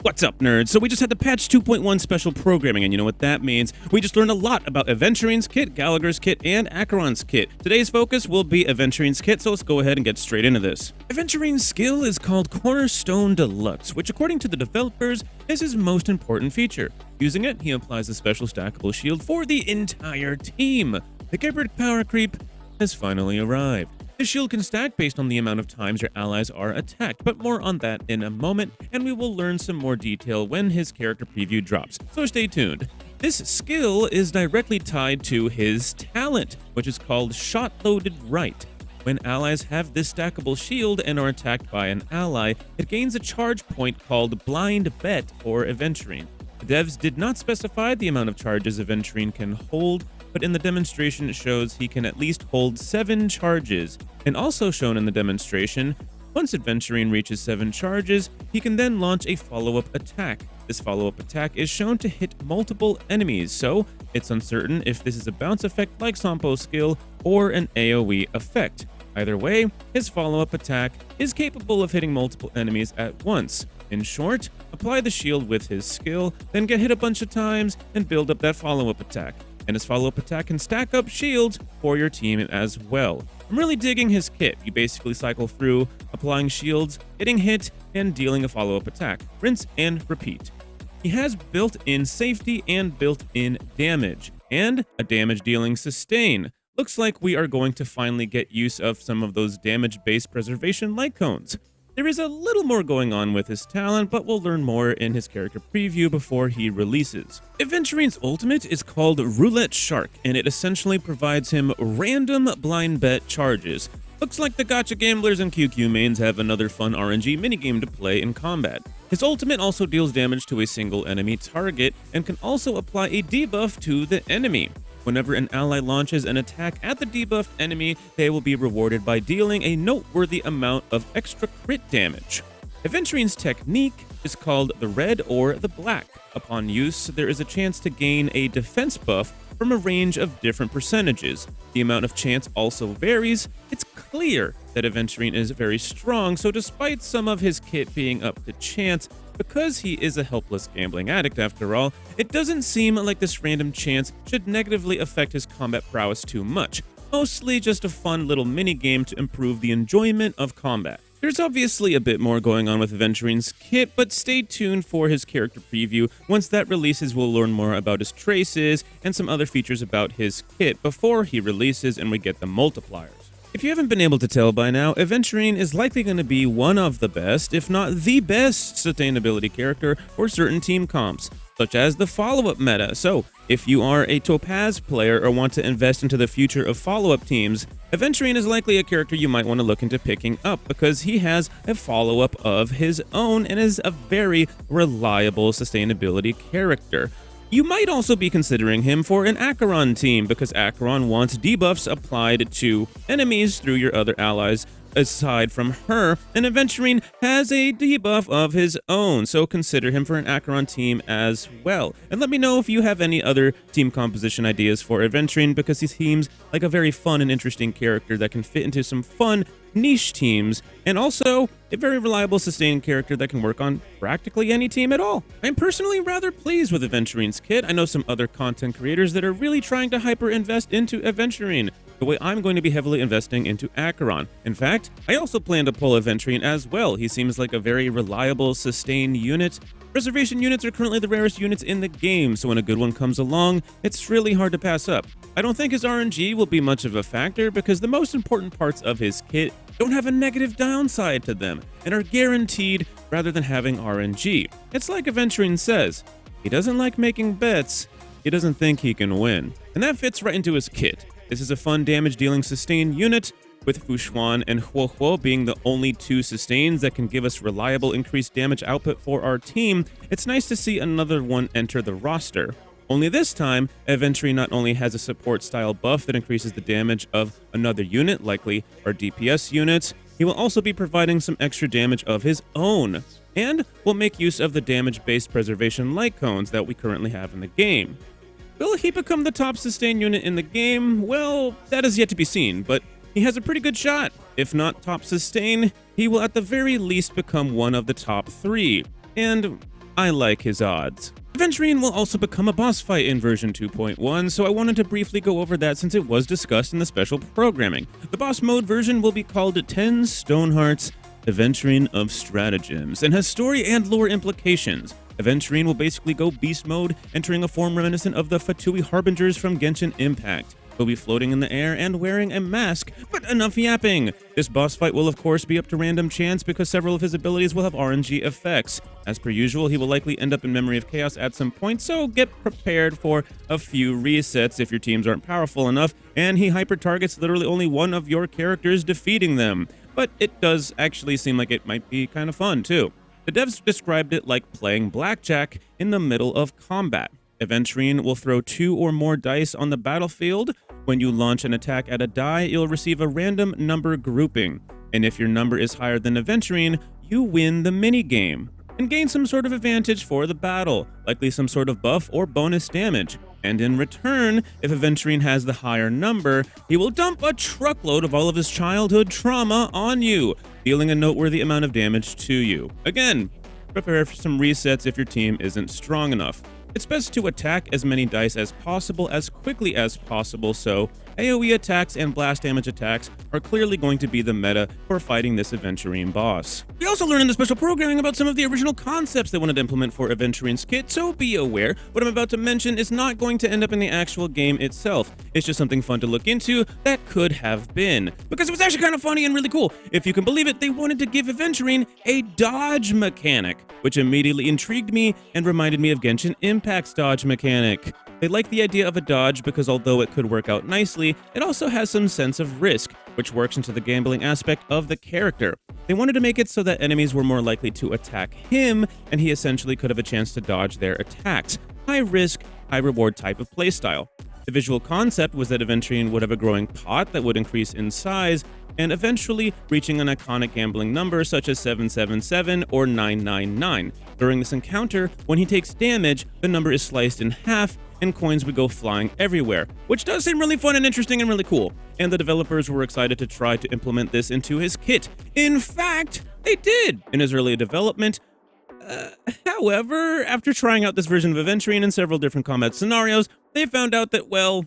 What's up, nerds? So we just had the patch 2.1 special programming, and you know what that means. We just learned a lot about Aventurine's kit, Gallagher's kit, and Acheron's kit. Today's focus will be Aventurine's kit, so let's go ahead and get straight into this. Aventurine's skill is called Cornerstone Deluxe, which according to the developers is his most important feature. Using it, he applies a special stackable shield for the entire team. The Gerbert power creep has finally arrived. The shield can stack based on the amount of times your allies are attacked, but more on that in a moment, and we will learn some more detail when his character preview drops, so stay tuned. This skill is directly tied to his talent, which is called Shot Loaded Right. When allies have this stackable shield and are attacked by an ally, it gains a charge point called Blind Bet for Aventurine. The devs did not specify the amount of charges Aventurine can hold, but in the demonstration it shows he can at least hold 7 charges. And also shown in the demonstration, once Aventurine reaches 7 charges, he can then launch a follow-up attack. This follow-up attack is shown to hit multiple enemies, so it's uncertain if this is a bounce effect like Sampo's skill or an AoE effect. Either way, his follow-up attack is capable of hitting multiple enemies at once. In short, apply the shield with his skill, then get hit a bunch of times and build up that follow-up attack. And his follow-up attack can stack up shields for your team as well. I'm really digging his kit. You basically cycle through applying shields, getting hit, and dealing a follow-up attack. Rinse and repeat. He has built-in safety and built-in damage, and a damage-dealing sustain. Looks like we are going to finally get use of some of those damage-based preservation light cones. There is a little more going on with his talent, but we'll learn more in his character preview before he releases. Aventurine's ultimate is called Roulette Shark, and it essentially provides him random blind bet charges. Looks like the gacha gamblers and QQ mains have another fun RNG minigame to play in combat. His ultimate also deals damage to a single enemy target, and can also apply a debuff to the enemy. Whenever an ally launches an attack at the debuffed enemy, they will be rewarded by dealing a noteworthy amount of extra crit damage. Aventurine's technique is called the red or the black. Upon use, there is a chance to gain a defense buff from a range of different percentages. The amount of chance also varies. It's clear that Aventurine is very strong, so despite some of his kit being up to chance, because he is a helpless gambling addict after all, it doesn't seem like this random chance should negatively affect his combat prowess too much. Mostly just a fun little mini-game to improve the enjoyment of combat. There's obviously a bit more going on with Aventurine's kit, but stay tuned for his character preview. Once that releases, we'll learn more about his traces and some other features about his kit before he releases and we get the multipliers. If you haven't been able to tell by now, Aventurine is likely going to be one of the best, if not the best, sustainability character for certain team comps, such as the follow-up meta. So, if you are a Topaz player or want to invest into the future of follow-up teams, Aventurine is likely a character you might want to look into picking up because he has a follow-up of his own and is a very reliable sustainability character. You might also be considering him for an Acheron team because Acheron wants debuffs applied to enemies through your other allies aside from her, and Aventurine has a debuff of his own, so consider him for an Acheron team as well. And let me know if you have any other team composition ideas for Aventurine because he seems like a very fun and interesting character that can fit into some fun niche teams, and also a very reliable sustained character that can work on practically any team at all. I'm personally rather pleased with Aventurine's kit. I know some other content creators that are really trying to hyper invest into Aventurine, the way I'm going to be heavily investing into Acheron. In fact, I also plan to pull Aventurine as well. He seems like a very reliable sustained unit. Preservation units are currently the rarest units in the game, so when a good one comes along, it's really hard to pass up. I don't think his RNG will be much of a factor because the most important parts of his kit don't have a negative downside to them and are guaranteed rather than having RNG. It's like Aventurine says, he doesn't like making bets, he doesn't think he can win. And that fits right into his kit. This is a fun damage-dealing sustained unit, with Fushuan and Huohuo being the only 2 sustains that can give us reliable increased damage output for our team. It's nice to see another one enter the roster. Only this time, Aventurine not only has a support-style buff that increases the damage of another unit, likely our DPS units, he will also be providing some extra damage of his own, and will make use of the damage-based preservation light cones that we currently have in the game. Will he become the top sustain unit in the game? Well, that is yet to be seen, but he has a pretty good shot. If not top sustain, he will at the very least become one of the top 3. And I like his odds. Aventurine will also become a boss fight in version 2.1, so I wanted to briefly go over that since it was discussed in the special programming. The boss mode version will be called 10 Stonehearts Aventurine of Stratagems, and has story and lore implications. Aventurine will basically go beast mode, entering a form reminiscent of the Fatui Harbingers from Genshin Impact. He'll be floating in the air and wearing a mask, but enough yapping! This boss fight will of course be up to random chance because several of his abilities will have RNG effects. As per usual, he will likely end up in Memory of Chaos at some point, so get prepared for a few resets if your teams aren't powerful enough, and he hyper-targets literally only one of your characters defeating them. But it does actually seem like it might be kind of fun too. The devs described it like playing blackjack in the middle of combat. Aventurine will throw 2 or more dice on the battlefield. When you launch an attack at a die, you'll receive a random number grouping, and if your number is higher than Aventurine, you win the minigame and gain some sort of advantage for the battle, likely some sort of buff or bonus damage. And in return, if Aventurine has the higher number, he will dump a truckload of all of his childhood trauma on you, dealing a noteworthy amount of damage to you. Again, prepare for some resets if your team isn't strong enough. It's best to attack as many dice as possible as quickly as possible, so AoE attacks and blast damage attacks are clearly going to be the meta for fighting this Aventurine boss. We also learned in the special programming about some of the original concepts they wanted to implement for Aventurine's kit, so be aware, what I'm about to mention is not going to end up in the actual game itself. It's just something fun to look into that could have been, because it was actually kind of funny and really cool. If you can believe it, they wanted to give Aventurine a dodge mechanic, which immediately intrigued me and reminded me of Genshin Impact's dodge mechanic. They like the idea of a dodge because although it could work out nicely, it also has some sense of risk, which works into the gambling aspect of the character. They wanted to make it so that enemies were more likely to attack him, and he essentially could have a chance to dodge their attacks. High risk, high reward type of playstyle. The visual concept was that Aventurine would have a growing pot that would increase in size, and eventually reaching an iconic gambling number such as 777 or 999. During this encounter, when he takes damage, the number is sliced in half, and coins would go flying everywhere, which does seem really fun and interesting and really cool. And the developers were excited to try to implement this into his kit. In fact, they did in his early development. However, after trying out this version of Aventurine in several different combat scenarios, they found out that, well,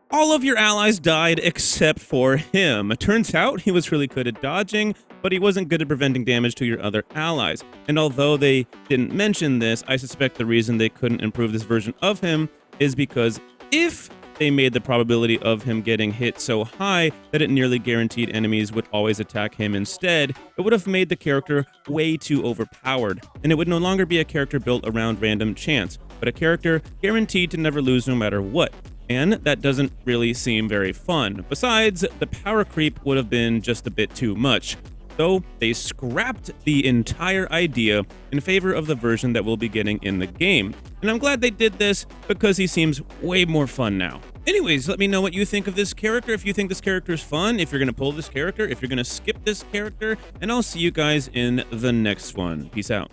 all of your allies died except for him. It turns out he was really good at dodging, but he wasn't good at preventing damage to your other allies. And although they didn't mention this, I suspect the reason they couldn't improve this version of him is because if they made the probability of him getting hit so high that it nearly guaranteed enemies would always attack him instead, it would have made the character way too overpowered, and it would no longer be a character built around random chance, but a character guaranteed to never lose no matter what. And that doesn't really seem very fun. Besides, the power creep would have been just a bit too much. So they scrapped the entire idea in favor of the version that we'll be getting in the game. And I'm glad they did this because he seems way more fun now. Anyways, let me know what you think of this character, if you think this character is fun, if you're going to pull this character, if you're going to skip this character, and I'll see you guys in the next one. Peace out.